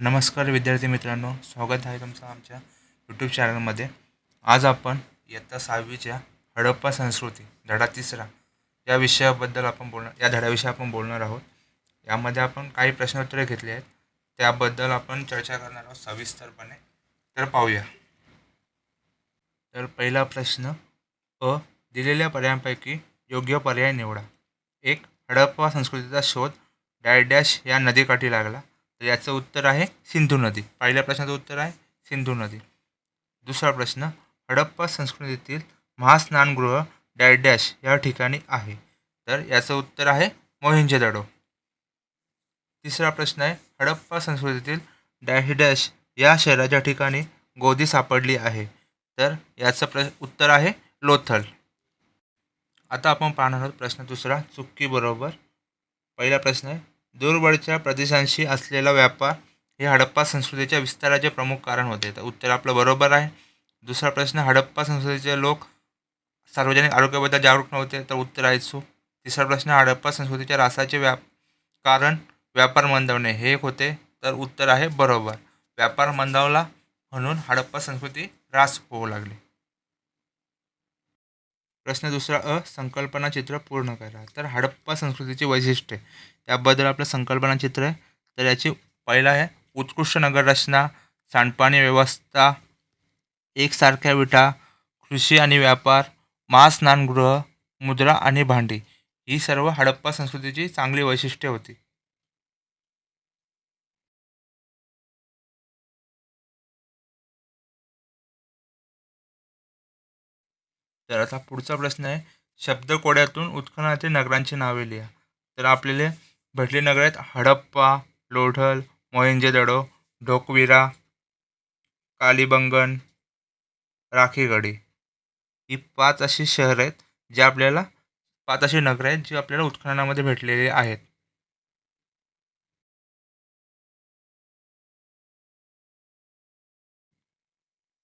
नमस्कार विद्यार्थी मित्रांनो, स्वागत आहे तुमचं आमच्या यूट्यूब चॅनलमध्ये. आज आपण इयत्ता 6वीच्या हडप्पा संस्कृती धडा 3 या विषयाबद्दल या धड्याविषयी आपण बोलणार आहोत. यामध्ये आपण काही प्रश्नोत्तरे घेतली आहेत, त्याबद्दल आपण चर्चा करणार आहोत सविस्तरपणे. तर पाहूया. तर पहिला प्रश्न, दिलेल्या पर्यायांपैकी योग्य पर्याय निवडा. 1. हडप्पा संस्कृतीचा शोध डॅश डॅश या नदीकाठी लागला. तर याचं उत्तर आहे सिंधू नदी. पहिल्या प्रश्नाचं उत्तर आहे सिंधू नदी. दुसरा प्रश्न, हडप्पा संस्कृतीतील महास्नानगृह डॅश डॅश या ठिकाणी आहे. तर याचं उत्तर आहे मोहेंजोदडो. तिसरा प्रश्न आहे, हडप्पा संस्कृतीतील डॅश डॅश या शहराच्या ठिकाणी गोदी सापडली आहे. तर याचं उत्तर आहे लोथल. आता आपण पाहणार आहोत प्रश्न दुसरा, चुकी बरोबर. पहिला प्रश्न आहे, दूरवरच्या प्रदेशांशी असलेला व्यापार हे हडप्पा संस्कृतीच्या विस्ताराचे प्रमुख कारण होते. तर उत्तर आपलं बरोबर आहे. दुसरा प्रश्न, हडप्पा संस्कृतीचे लोक सार्वजनिक आरोग्याबद्दल जागरूक नव्हते. तर उत्तर आहे चूक. तिसरा प्रश्न, हडप्पा संस्कृतीच्या रासाचे कारण व्यापार मंदावणे हे एक होते. तर उत्तर आहे बरोबर. व्यापार मंदावला म्हणून हडप्पा संस्कृती ऱ्हास होऊ लागली. प्रश्न दुसरा, संकल्पना चित्र पूर्ण करा. तर हडप्पा संस्कृतीची वैशिष्ट्ये याबद्दल आपलं संकल्पना चित्र आहे. तर याची पहिला आहे उत्कृष्ट नगररचना, सांडपाणी व्यवस्था, एकसारख्या विटा, कृषी आणि व्यापार, महास्नानगृह, मुद्रा आणि भांडी ही सर्व हडप्पा संस्कृतीची चांगली वैशिष्ट्ये होती. तर आता पुढचा प्रश्न आहे, शब्दकोड्यातून उत्खननातील नगरांची नावे लिहा. तर आपल्याला भेटली नगर आहेत हडप्पा, लोढल, मोहेंजोदडो, ढोकविरा, कालीबंगन, राखीगढी. ही 5 अशी शहर आहेत जे आपल्याला 5 अशी नगरं आहेत जी आपल्याला उत्खननामध्ये भेटलेली आहेत.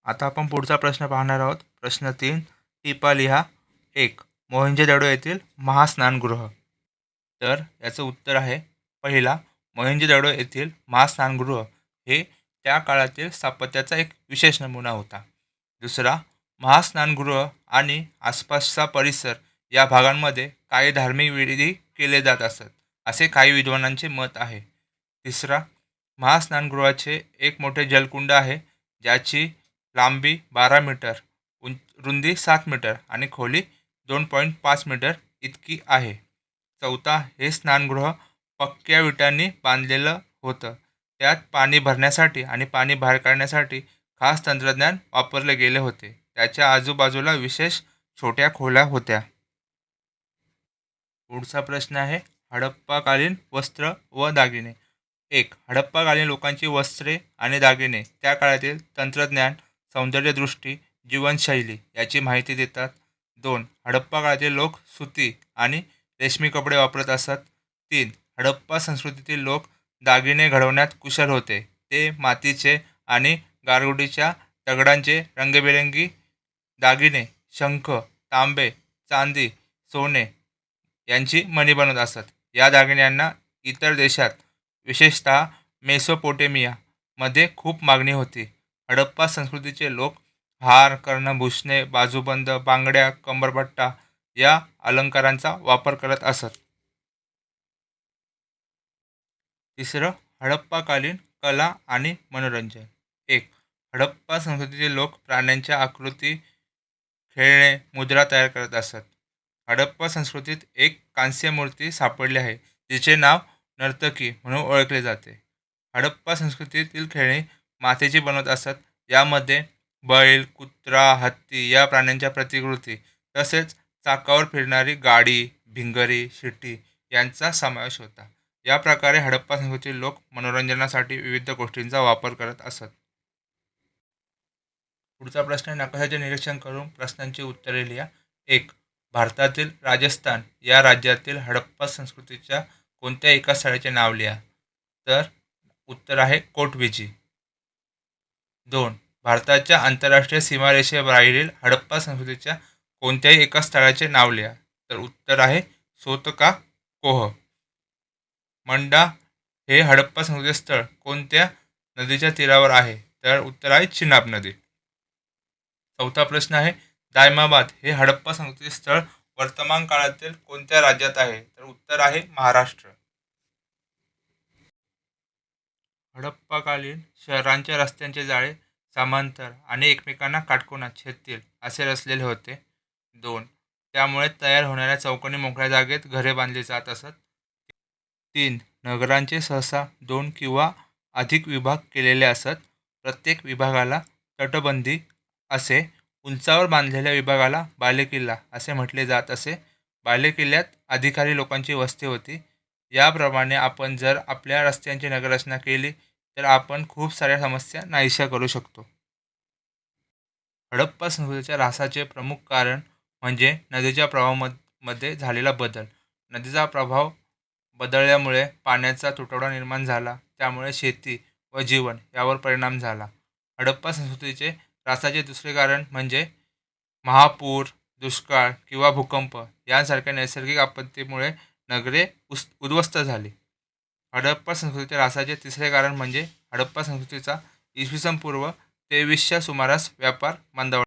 आता आपण पुढचा प्रश्न पाहणार आहोत. प्रश्न 3, टिपा लिहा. 1. मोहेंजोदडो येथील महास्नानगृह. तर याचं उत्तर आहे पहिला, मोहेंजोदडो येथील महास्नानगृह हे त्या काळातील स्थापत्याचा एक विशेष नमुना होता. दुसरा, महास्नानगृह आणि आसपासचा परिसर या भागांमध्ये काही धार्मिक विधी केले जात असत असे काही विद्वानांचे मत आहे. तिसरा, महास्नानगृहाचे एक मोठे जलकुंड आहे ज्याची लांबी 12 मीटर, रुंदी 7 मीटर आणि खोली 2.5 मीटर इतकी आहे. चौथा, हे स्नानगृह पक्क्या विटांनी बांधलेलं होतं. त्यात पाणी भरण्यासाठी आणि पाणी बाहेर काढण्यासाठी खास तंत्रज्ञान वापरले गेले होते. त्याच्या आजूबाजूला विशेष छोट्या खोल्या होत्या. पुढचा प्रश्न आहे, हडप्पाकालीन वस्त्र व दागिने. 1. हडप्पाकालीन लोकांची वस्त्रे आणि दागिने त्या काळातील तंत्रज्ञान, सौंदर्यदृष्टी, जीवनशैली याची माहिती देतात. 2. हडप्पा काळातील लोक सुती आणि रेशमी कपडे वापरत असत. 3. हडप्पा संस्कृतीतील लोक दागिने घडवण्यात कुशल होते. ते मातीचे आणि गारगुटीच्या दगडांचे रंगीबेरंगी दागिने, शंख, तांबे, चांदी, सोने यांची मणी बनवत असत. या दागिन्यांना इतर देशात, विशेषतः मेसोपोटेमिया मध्ये खूप मागणी होती. हडप्पा संस्कृतीचे लोक हार, कर्णभूषणे, बाजूबंद, बांगड्या, कंबरपट्टा या अलंकारांचा वापर करत असत. तिसरं, हडप्पाकालीन कला आणि मनोरंजन. 1. हडप्पा संस्कृतीचे लोक प्राण्यांच्या आकृती, खेळणे, मुद्रा तयार करत असत. हडप्पा संस्कृतीत एक कांस्य मूर्ती सापडली आहे जिचे नाव नर्तकी म्हणून ओळखले जाते. हडप्पा संस्कृतीतील खेळणी मातीची बनवत असत. यामध्ये बैल, कुत्रा, हत्ती या प्राण्यांच्या प्रतिकृती तसेच चाकावर फिरणारी गाडी, भिंगरी, शिट्टी यांचा समावेश होता. या प्रकारे हडप्पा संस्कृतीतील लोक मनोरंजनासाठी विविध गोष्टींचा वापर करत असत. पुढचा प्रश्न, नकाशाचे निरीक्षण करून प्रश्नांची उत्तरे लिहा. 1. भारतातील राजस्थान या राज्यातील हडप्पा संस्कृतीच्या कोणत्या एका स्थळाचे नाव लिहा. तर उत्तर आहे कोटविजी. 2. भारताच्या आंतरराष्ट्रीय सीमारेषेबाहेरील हडप्पा संस्कृतीच्या कोणत्याही एका स्थळाचे नाव लिहा. तर उत्तर आहे सोतका कोह. मंडा हे हडप्पा संस्कृतीचे स्थळ कोणत्या नदीच्या तीरावर आहे? तर उत्तर आहे चिनाब नदी. चौथा प्रश्न आहे, दायमाबाद हे हडप्पा संस्कृती स्थळ वर्तमान काळातील कोणत्या राज्यात आहे? तर उत्तर आहे महाराष्ट्र. हडप्पाकालीन शहरांच्या रस्त्यांचे जाळे समांतर आणि एकमेकांना काटकोनात छेदतील असे रचलेले होते. 2. त्यामुळे तयार होणाऱ्या चौकोनी मोकळ्या जागेत घरे बांधली जात असत. 3. नगरांचे सहसा 2 किंवा अधिक विभाग केलेले असत. प्रत्येक विभागाला तटबंदी असे. उंचावर बांधलेल्या विभागाला बालेकिल्ला असे म्हटले जात असे. बालेकिल्ल्यात अधिकारी लोकांची वस्ती होती. याप्रमाणे आपण जर आपल्या रस्त्यांची नगररचना केली तर आपण खूप साऱ्या समस्या नाहीशा करू शकतो. हडप्पा संस्कृतीच्या ऱ्हासाचे प्रमुख कारण म्हणजे नदीच्या प्रवाहामध्ये झालेला बदल. नदीचा प्रभाव बदलल्यामुळे पाण्याचा तुटवडा निर्माण झाला. त्यामुळे शेती व जीवन यावर परिणाम झाला. हडप्पा संस्कृतीचे ऱ्हासाचे दुसरे कारण म्हणजे महापूर, दुष्काळ किंवा भूकंप यांसारख्या नैसर्गिक आपत्तीमुळे नगरे उद्ध्वस्त झाली. हडप्पा संस्कृतीच्या ऱ्हासाचे तिसरे कारण म्हणजे हडप्पा संस्कृतीचा इसवी सन पूर्व 2300च्या सुमारास व्यापार मंदावला.